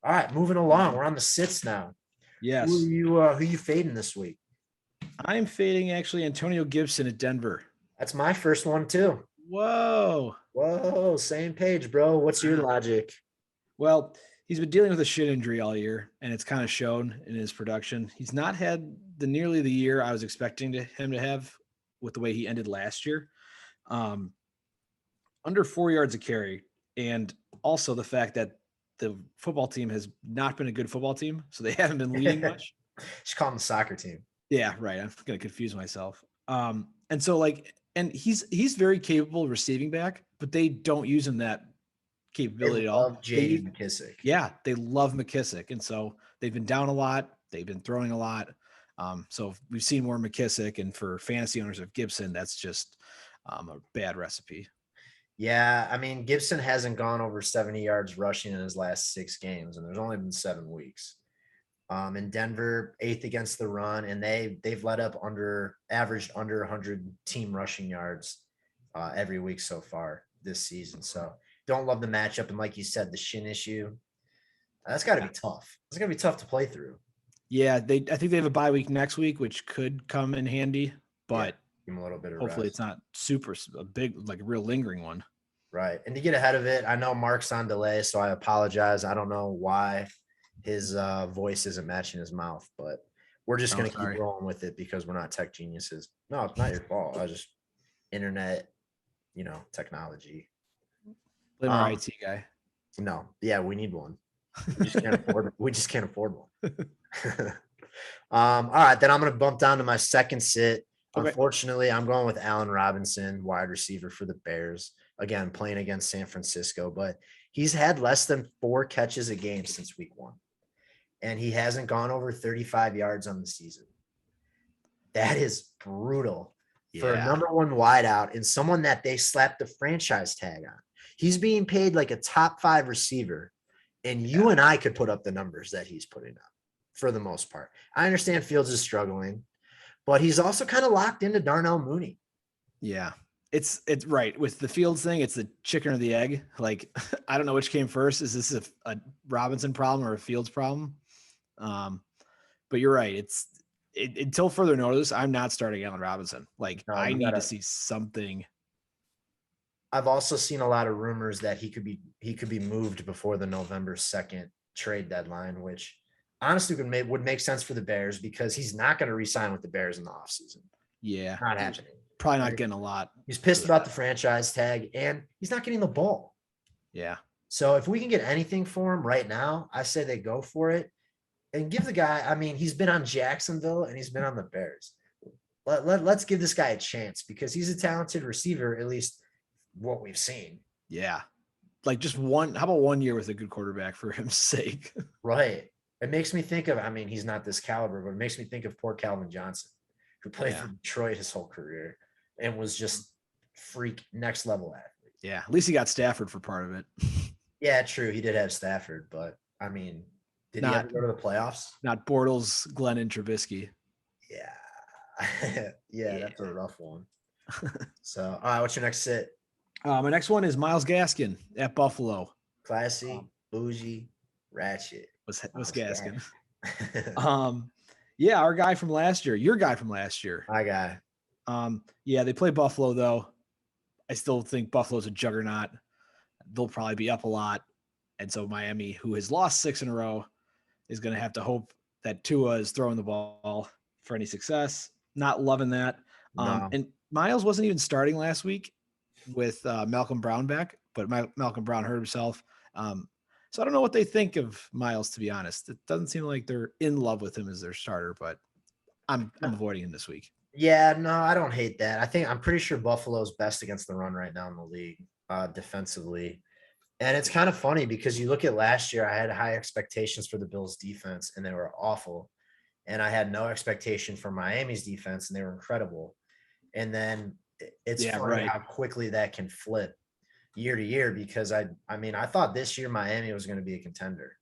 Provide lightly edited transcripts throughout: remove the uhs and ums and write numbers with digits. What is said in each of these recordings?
All right, moving along. We're on the sits now. Yes. Who you fading this week? I'm fading actually Antonio Gibson at Denver. That's my first one too. Whoa. Whoa, same page, bro. What's your logic? Well, he's been dealing with a shin injury all year, and it's kind of shown in his production. He's not had nearly the year I was expecting him to have with the way he ended last year. Under 4 yards a carry, and also the fact that the football team has not been a good football team, so they haven't been leading much. Just call him the soccer team. Yeah, right. I'm going to confuse myself. And so and he's very capable receiving back, but they don't use him that capability at all. J.D. McKissick. Yeah, they love McKissick, and so they've been down a lot. They've been throwing a lot. So we've seen more McKissick, and for fantasy owners of Gibson, that's just a bad recipe. Yeah, I mean, Gibson hasn't gone over 70 yards rushing in his last 6 games, and there's only been 7 weeks. In Denver, 8th against the run, and they've let up averaged under 100 team rushing yards every week so far this season. So don't love the matchup, and like you said, the shin issue. That's got to be tough. It's gonna be tough to play through. Yeah, I think they have a bye week next week, which could come in handy, but give him a little bit of hopefully rest. It's not super a big, like a real lingering one. Right. And to get ahead of it, I know Mark's on delay, so I apologize. I don't know why his voice isn't matching his mouth, but we're just going to keep rolling with it because we're not tech geniuses. No, it's not your fault. I just internet, technology. Blame our IT guy. No. Yeah, we need one. We just can't afford it. We just can't afford one. All right, then I'm going to bump down to my second sit. Okay. Unfortunately, I'm going with Allen Robinson, wide receiver for the Bears. Again, playing against San Francisco, but he's had less than 4 catches a game since week 1. And he hasn't gone over 35 yards on the season. That is brutal for a number 1 wideout and someone that they slapped the franchise tag on. He's being paid like a top 5 receiver, and you and I could put up the numbers that he's putting up for the most part. I understand Fields is struggling, but he's also kind of locked into Darnell Mooney. Yeah. It's right with the Fields thing. It's the chicken or the egg. Like, I don't know which came first. Is this a Robinson problem or a Fields problem? But you're right. Until further notice, I'm not starting Allen Robinson. Like, I need to see something. I've also seen a lot of rumors that he could be moved before the November 2nd trade deadline, which honestly would make sense for the Bears because he's not going to re-sign with the Bears in the offseason. Yeah. Not happening. Probably not getting a lot. He's pissed about the franchise tag, and he's not getting the ball. Yeah. So if we can get anything for him right now, I say they go for it and give the guy. I mean, he's been on Jacksonville and he's been on the Bears. Let's give this guy a chance because he's a talented receiver, at least what we've seen. Yeah. Like just one. How about 1 year with a good quarterback for his sake? Right. It makes me think of, I mean, he's not this caliber, but it makes me think of poor Calvin Johnson, who played for Detroit his whole career and was just freak next level athlete. Yeah. At least he got Stafford for part of it. Yeah, true. He did have Stafford, but I mean, did he ever go to the playoffs? Not Bortles, Glenn, and Trubisky. Yeah. Yeah, that's a rough one. So, all right, what's your next sit? My next one is Myles Gaskin at Buffalo. Classy, bougie, ratchet. Was Gaskin. Yeah, our guy from last year. Your guy from last year. My guy. Yeah, they play Buffalo though. I still think Buffalo's a juggernaut. They'll probably be up a lot. And so Miami, who has lost 6 in a row, is going to have to hope that Tua is throwing the ball for any success. Not loving that. No. And Myles wasn't even starting last week with Malcolm Brown back, but Malcolm Brown hurt himself. So I don't know what they think of Myles, to be honest. It doesn't seem like they're in love with him as their starter, but I'm avoiding him this week. Yeah, no, I don't hate that. I'm pretty sure Buffalo's best against the run right now in the league defensively. And it's kind of funny because you look at last year, I had high expectations for the Bills defense and they were awful. And I had no expectation for Miami's defense and they were incredible. And then it's funny how quickly that can flip year to year because I thought this year Miami was going to be a contender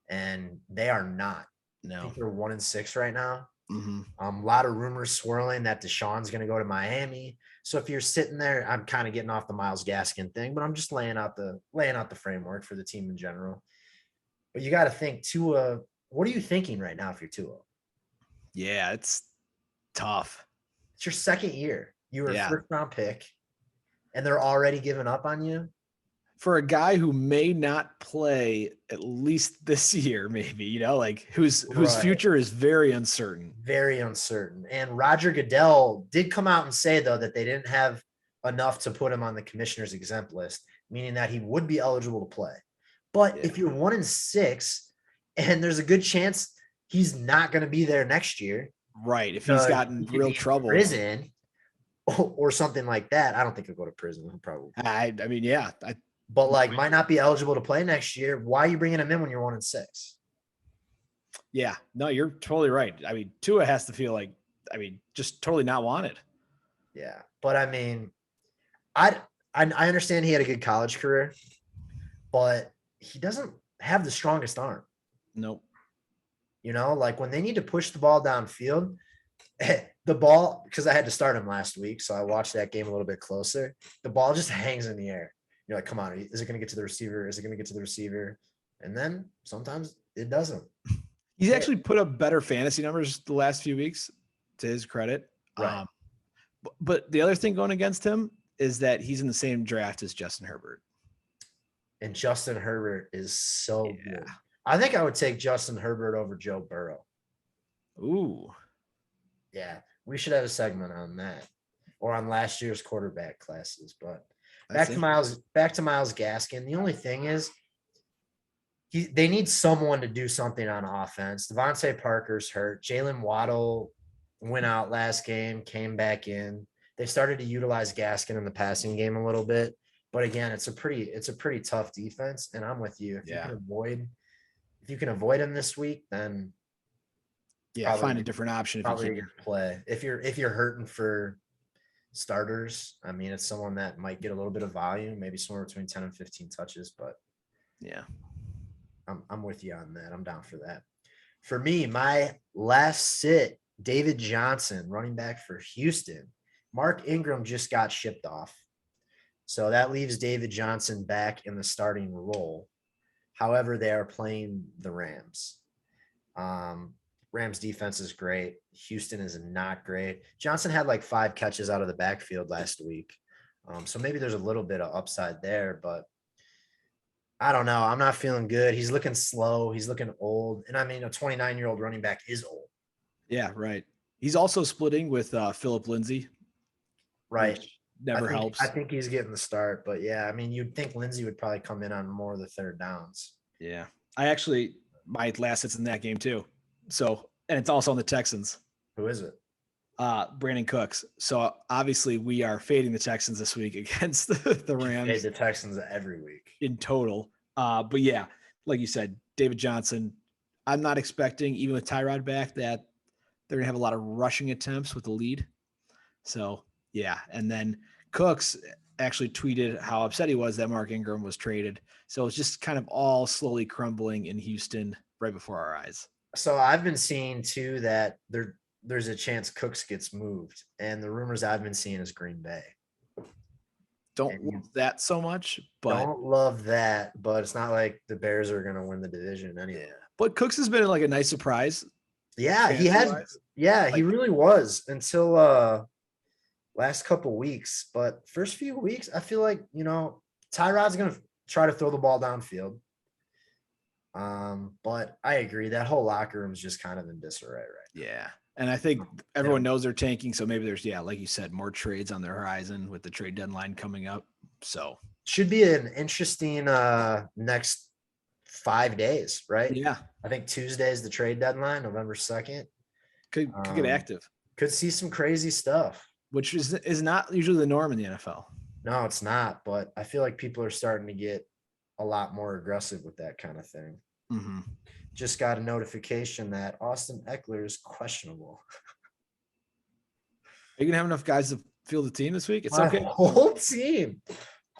and they are not. No. I think they're 1-6 right now. Mm-hmm. A lot of rumors swirling that Deshaun's going to go to Miami. So if you're sitting there, I'm kind of getting off the Myles Gaskin thing, but I'm just laying out the framework for the team in general. But you got to think Tua. What are you thinking right now if you're Tua? Yeah, it's tough. It's your second year. You were a Yeah. first-round pick, and they're already giving up on you. For a guy who may not play at least this year, maybe, like whose Right. future is very uncertain. Very uncertain. And Roger Goodell did come out and say, though, that they didn't have enough to put him on the commissioner's exempt list, meaning that he would be eligible to play. But if you're 1-6, and there's a good chance he's not going to be there next year. Right. If he's gotten real trouble. Prison or something like that. I don't think he'll go to prison. He'll probably. I mean, yeah. But might not be eligible to play next year. Why are you bringing him in when you're 1-6? Yeah. No, you're totally right. I mean, Tua has to feel like, just totally not wanted. Yeah. But I mean, I understand he had a good college career, but he doesn't have the strongest arm. Nope. When they need to push the ball downfield, the ball, because I had to start him last week, so I watched that game a little bit closer. The ball just hangs in the air. You're like, come on, is it going to get to the receiver? Is it going to get to the receiver? And then sometimes it doesn't. He's actually put up better fantasy numbers the last few weeks, to his credit. Right. But the other thing going against him is that he's in the same draft as Justin Herbert. And Justin Herbert is so good. I think I would take Justin Herbert over Joe Burrow. Ooh. Yeah. We should have a segment on that or on last year's quarterback classes. But back to Myles Gaskin. The only thing is they need someone to do something on offense. Devontae Parker's hurt. Jalen Waddle went out last game, came back in. They started to utilize Gaskin in the passing game a little bit. But again, it's a pretty tough defense. And I'm with you. If you can avoid him this week, then find a different option. Probably if you can play. If you're hurting for starters, I mean, it's someone that might get a little bit of volume, maybe somewhere between 10 and 15 touches. But yeah, I'm with you on that. I'm down for that. For me, my last sit, David Johnson, running back for Houston. Mark Ingram just got shipped off. So that leaves David Johnson back in the starting role. However, they are playing the Rams. Rams defense is great. Houston is not great. Johnson had 5 catches out of the backfield last week. So maybe there's a little bit of upside there, but I don't know. I'm not feeling good. He's looking slow. He's looking old. And I mean, a 29-year-old running back is old. Yeah, right. He's also splitting with Phillip Lindsay. Right. Never helps. I think he's getting the start, but yeah, I mean, you'd think Lindsay would probably come in on more of the third downs. Yeah. My last hits in that game too. So, and it's also on the Texans. Who is it? Brandin Cooks. So obviously we are fading the Texans this week against the Rams. Fade the Texans every week in total. But yeah, like you said, David Johnson, I'm not expecting, even with Tyrod back, that they're going to have a lot of rushing attempts with the lead. So yeah. And then Cooks actually tweeted how upset he was that Mark Ingram was traded. So it's just kind of all slowly crumbling in Houston right before our eyes. So I've been seeing too that there's a chance Cooks gets moved, and the rumors I've been seeing is Green Bay. Don't love that so much, but don't love that, but it's not like the Bears are going to win the division anyway. Yeah. But Cooks has been a nice surprise. Yeah, he had. Yeah, he really was until last couple weeks. But first few weeks, I feel like Tyrod's going to try to throw the ball downfield. But I agree that whole locker room is just kind of in disarray right now. Yeah. And I think everyone knows they're tanking. So maybe there's, like you said, more trades on the horizon with the trade deadline coming up. So should be an interesting next 5 days, right? Yeah. I think Tuesday is the trade deadline, November 2nd. Could get active. Could see some crazy stuff. Which is not usually the norm in the NFL. No, it's not. But I feel like people are starting to get a lot more aggressive with that kind of thing. Mm-hmm. Just got a notification that Austin Eckler is questionable. Are you gonna have enough guys to field the team this week? It's My okay. Whole team.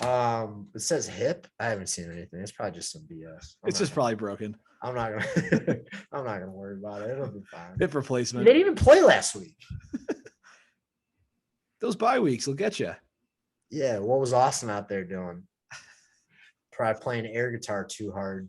It says hip. I haven't seen anything. It's probably just some BS. It's just probably broken. I'm not gonna worry about it. It'll be fine. Hip replacement. They didn't even play last week. Those bye weeks will get you. Yeah, what was Austin out there doing? probably playing air guitar too hard.